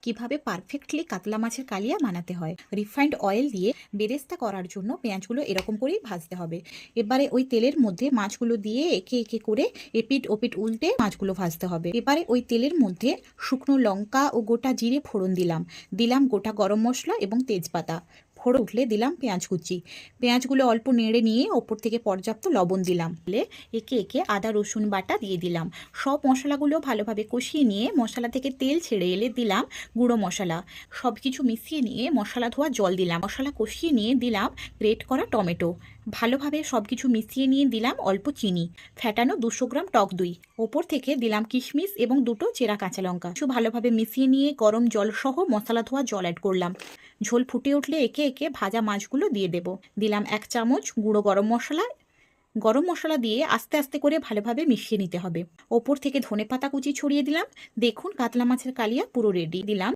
কিভাবে পারফেক্টলি কাতলা মাছের কালিয়া বানাতে হয়। রিফাইন্ড অয়েল দিয়ে বেরেস্তা করার জন্য পেঁয়াজগুলো এরকম করেই ভাজতে হবে। এবারে ওই তেলের মধ্যে মাছগুলো দিয়ে একে একে করে এপিট ওপিট উল্টে মাছগুলো ভাজতে হবে। এবারে ওই তেলের মধ্যে শুকনো লঙ্কা ও গোটা জিরে ফোড়ন দিলাম গোটা গরম মশলা এবং তেজপাতা। ফোড়ন উঠলে দিলাম পেঁয়াজ কুচি। পেঁয়াজগুলো অল্প নেড়ে নিয়ে ওপর থেকে পর্যাপ্ত লবণ দিলাম। একে একে আদা রসুন বাটা দিয়ে দিলাম। সব মশলাগুলো ভালোভাবে কষিয়ে নিয়ে মশলা থেকে তেল ছেড়ে এলে দিলাম গুঁড়ো মশলা। সব কিছু মিশিয়ে নিয়ে মশলা ধোয়া জল দিলাম। মশলা কষিয়ে নিয়ে দিলাম গ্রেট করা টমেটো। ভালোভাবে সব কিছু মিশিয়ে নিয়ে দিলাম অল্প চিনি, ফ্যাটানো 200 গ্রাম টক দই। ওপর থেকে দিলাম কিশমিশ এবং 2টো চেরা কাঁচা লঙ্কা। কিছু ভালোভাবে মিশিয়ে নিয়ে গরম জল সহ মশলা ধোয়া জল অ্যাড করলাম। ঝোল ফুটে উঠলে একে একে ভাজা মাছগুলো দিয়ে দেব। দিলাম 1 চামচ গুঁড়ো গরম মশলা দিয়ে আস্তে আস্তে করে ভালোভাবে মিশিয়ে নিতে হবে। ওপর থেকে ধনেপাতা কুচি ছড়িয়ে দিলাম। দেখুন কাতলা মাছের কালিয়া পুরো রেডি। দিলাম